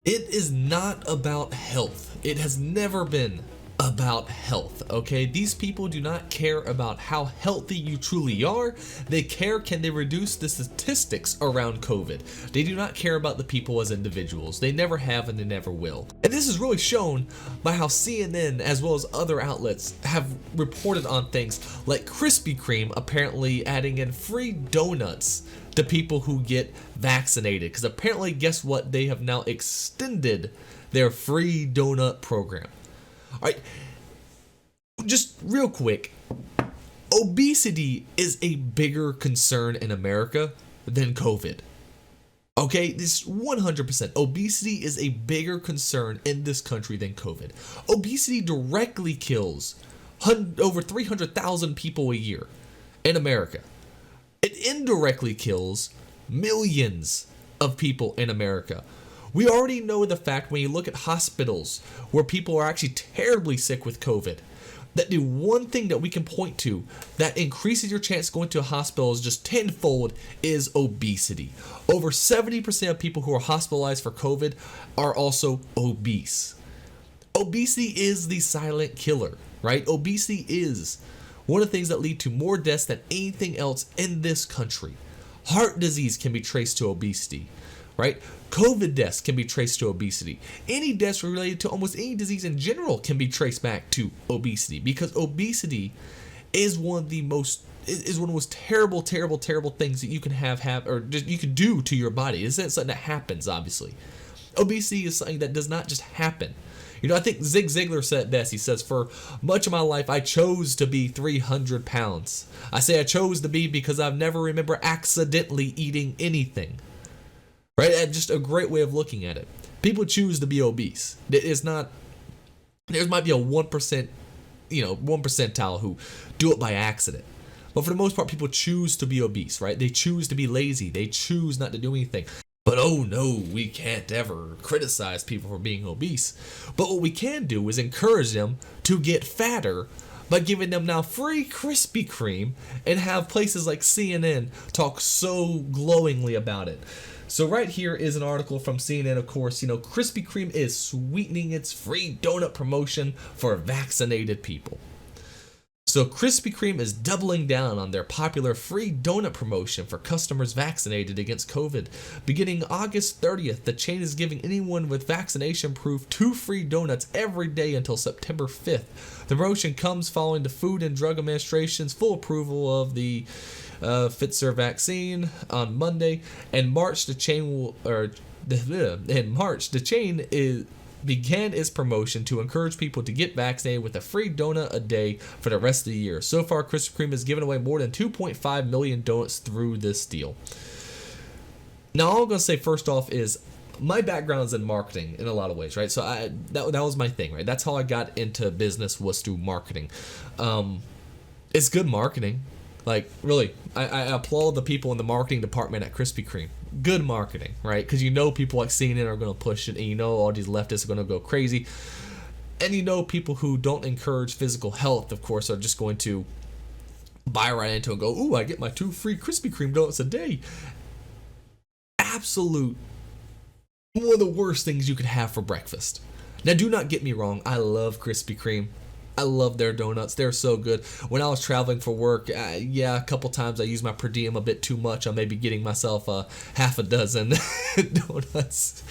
It is not about health. It has never been about health, okay? These people do not care about how healthy you truly are. They care, can they reduce the statistics around COVID? They do not care about the people as individuals. They never have and they never will. And this is really shown by how CNN as well as other outlets have reported on things like Krispy Kreme apparently adding in free donuts to people who get vaccinated. Because apparently, guess what? They have now extended their free donut program. All right, just real quick, obesity is a bigger concern in America than COVID. Okay, this 100%. Obesity is a bigger concern in this country than COVID. Obesity directly kills over 300,000 people a year in America. It indirectly kills millions of people in America. We already know the fact when you look at hospitals where people are actually terribly sick with COVID, that the one thing that we can point to that increases your chance going to a hospital is just tenfold is obesity. Over 70% of people who are hospitalized for COVID are also obese. Obesity is the silent killer, right? Obesity is one of the things that lead to more deaths than anything else in this country. Heart disease can be traced to obesity, right? COVID deaths can be traced to obesity. Any deaths related to almost any disease in general can be traced back to obesity, because obesity is one of the most terrible things that you can have or just you can do to your body. It's not something that happens, obviously. Obesity is something that does not just happen. You know, I think Zig Ziglar said it best. He says, for much of my life, I chose to be 300 pounds. I say I chose to be because I've never remember accidentally eating anything. Right? And just a great way of looking at it. People choose to be obese. It's not, there might be a 1%, 1% who do it by accident. But for the most part, people choose to be obese, right? They choose to be lazy. They choose not to do anything. But oh no, we can't ever criticize people for being obese. But what we can do is encourage them to get fatter by giving them now free Krispy Kreme and have places like CNN talk so glowingly about it. So right here is an article from CNN, of course. Krispy Kreme is sweetening its free donut promotion for vaccinated people. So Krispy Kreme is doubling down on their popular free donut promotion for customers vaccinated against COVID. Beginning August 30th, the chain is giving anyone with vaccination proof 2 free donuts every day until September 5th. The promotion comes following the Food and Drug Administration's full approval of the Pfizer vaccine on Monday. In March, the chain began its promotion to encourage people to get vaccinated with a free donut a day for the rest of the year. So far, Krispy Kreme has given away more than 2.5 million donuts through this deal. Now, all I'm going to say first off is my background is in marketing in a lot of ways, right? So that was my thing, right? That's how I got into business, was through marketing. It's good marketing. Like, really, I applaud the people in the marketing department at Krispy Kreme. Good marketing, right? Because people like CNN are going to push it, and all these leftists are going to go crazy. And people who don't encourage physical health, of course, are just going to buy right into it and go, ooh, I get my 2 free Krispy Kreme donuts a day. Absolute, one of the worst things you could have for breakfast. Now, do not get me wrong. I love Krispy Kreme. I love their donuts. They're so good. When I was traveling for work, a couple times I used my per diem a bit too much. I may be getting myself half a dozen donuts.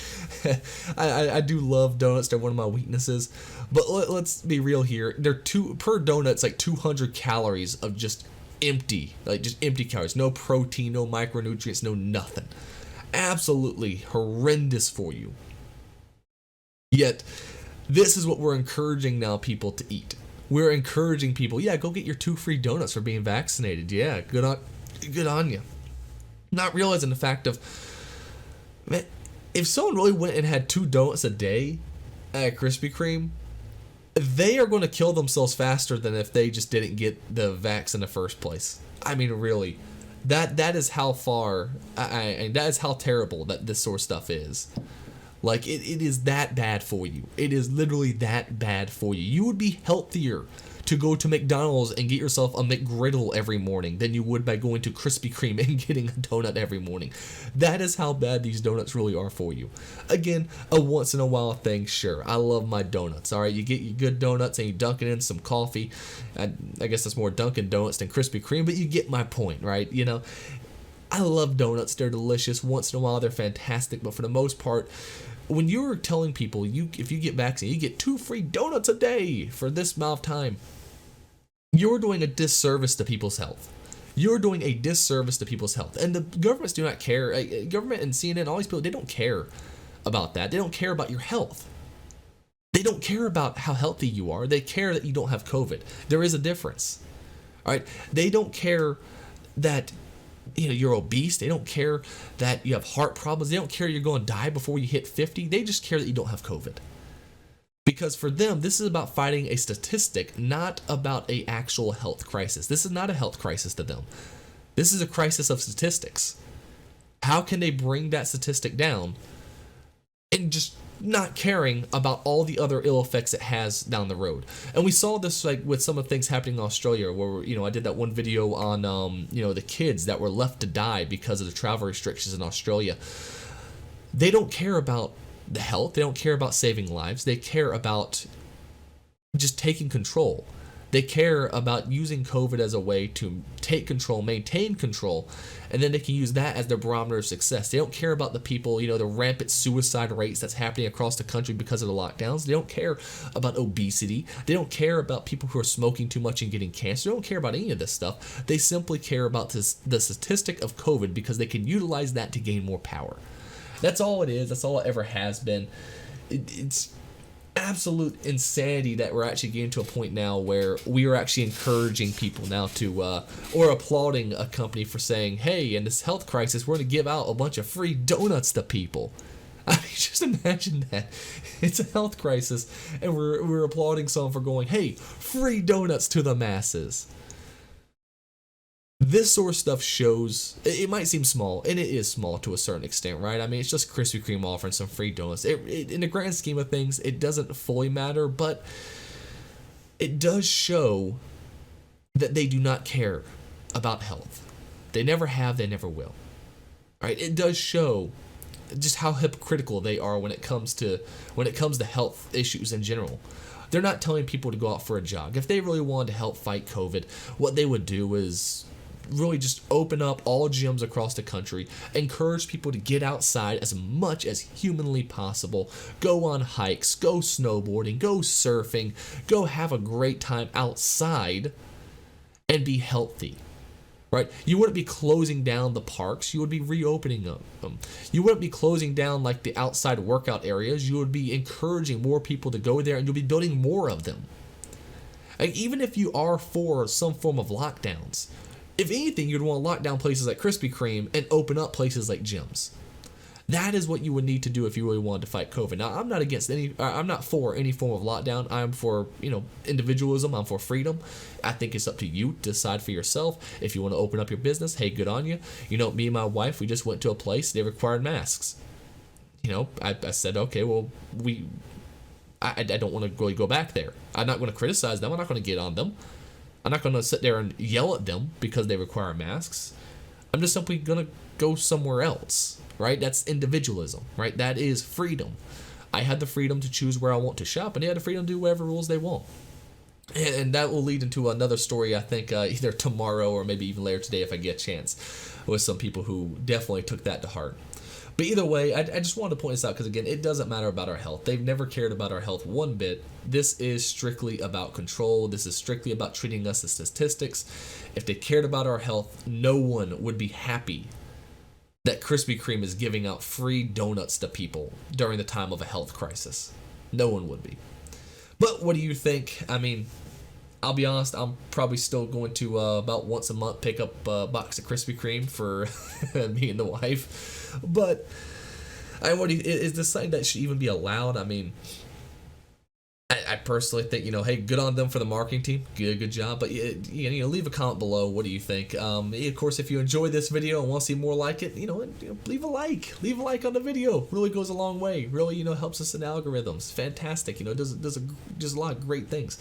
I do love donuts. They're one of my weaknesses. But let's be real here. They're per donut's like 200 calories of just empty calories. No protein, no micronutrients, no nothing. Absolutely horrendous for you. Yet, this is what we're encouraging now people to eat. We're encouraging people, go get your 2 free donuts for being vaccinated. Yeah, good on you. Not realizing the fact of, man, if someone really went and had 2 donuts a day at Krispy Kreme, they are going to kill themselves faster than if they just didn't get the vax in the first place. I mean, really, that is how far, that is how terrible that this sort of stuff is. Like, it is that bad for you. It is literally that bad for you. You would be healthier to go to McDonald's and get yourself a McGriddle every morning than you would by going to Krispy Kreme and getting a donut every morning. That is how bad these donuts really are for you. Again, a once in a while thing, sure. I love my donuts, all right? You get your good donuts and you dunk it in some coffee. I guess that's more Dunkin' Donuts than Krispy Kreme, but you get my point, right? You know, I love donuts. They're delicious. Once in a while, they're fantastic, but for the most part, when you're telling people if you get vaccinated, you get 2 free donuts a day for this amount of time, you're doing a disservice to people's health. You're doing a disservice to people's health. And the governments do not care. Government and CNN, all these people, they don't care about that. They don't care about your health. They don't care about how healthy you are. They care that you don't have COVID. There is a difference. All right? They don't care that you're obese. They don't care that you have heart problems. They don't care you're going to die before you hit 50. They just care that you don't have COVID. Because for them, this is about fighting a statistic, not about an actual health crisis. This is not a health crisis to them. This is a crisis of statistics. How can they bring that statistic down and just not caring about all the other ill effects it has down the road? And we saw this like with some of the things happening in Australia, where I did that one video on the kids that were left to die because of the travel restrictions in Australia. They don't care about the health. They don't care about saving lives. They care about just taking control. They care about using COVID as a way to take control, maintain control, and then they can use that as their barometer of success. They don't care about the people, the rampant suicide rates that's happening across the country because of the lockdowns. They don't care about obesity. They don't care about people who are smoking too much and getting cancer. They don't care about any of this stuff. They simply care about the statistic of COVID because they can utilize that to gain more power. That's all it is. That's all it ever has been. It's absolute insanity that we're actually getting to a point now where we are actually encouraging people now to, or applauding a company for saying, hey, in this health crisis, we're going to give out a bunch of free donuts to people. I mean, just imagine that. It's a health crisis, and we're applauding someone for going, hey, free donuts to the masses. This sort of stuff shows, it might seem small, and it is small to a certain extent, right? I mean, it's just Krispy Kreme offering some free donuts. In the grand scheme of things, it doesn't fully matter, but it does show that they do not care about health. They never have, they never will. Right? It does show just how hypocritical they are when it comes to health issues in general. They're not telling people to go out for a jog. If they really wanted to help fight COVID, what they would do is really just open up all gyms across the country, encourage people to get outside as much as humanly possible, go on hikes, go snowboarding, go surfing, go have a great time outside and be healthy. Right? You wouldn't be closing down the parks, you would be reopening them. You wouldn't be closing down like the outside workout areas, you would be encouraging more people to go there, and you'll be building more of them. Like, even if you are for some form of lockdowns, if anything, you'd want to lock down places like Krispy Kreme and open up places like gyms. That is what you would need to do if you really wanted to fight COVID. Now, I'm not for any form of lockdown. I'm for, individualism. I'm for freedom. I think it's up to you to decide for yourself. If you want to open up your business, hey, good on you. Me and my wife, we just went to a place, they required masks. I said, okay, well, I don't want to really go back there. I'm not going to criticize them. I'm not going to get on them. I'm not going to sit there and yell at them because they require masks. I'm just simply going to go somewhere else, right? That's individualism, right? That is freedom. I had the freedom to choose where I want to shop, and they had the freedom to do whatever rules they want. And that will lead into another story, I think, either tomorrow or maybe even later today if I get a chance, with some people who definitely took that to heart. But either way, I just wanted to point this out because, again, it doesn't matter about our health. They've never cared about our health one bit. This is strictly about control. This is strictly about treating us as statistics. If they cared about our health, no one would be happy that Krispy Kreme is giving out free donuts to people during the time of a health crisis. No one would be. But what do you think? I mean, I'll be honest, I'm probably still going to about once a month pick up a box of Krispy Kreme for me and the wife. But is this something that should even be allowed? I mean, I personally think, you know, hey, good on them for the marketing team. Good job. But you know, leave a comment below. What do you think? Of course, if you enjoyed this video and want to see more like it, you know, leave a like. Leave a like on the video. Really goes a long way. Really, you know, helps us in algorithms. Fantastic. You know, does a lot of great things.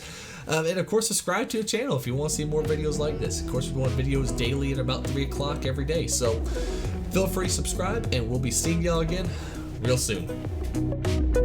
And of course, subscribe to the channel if you want to see more videos like this. Of course, we want videos daily at about 3 o'clock every day. So feel free to subscribe, and we'll be seeing y'all again real soon.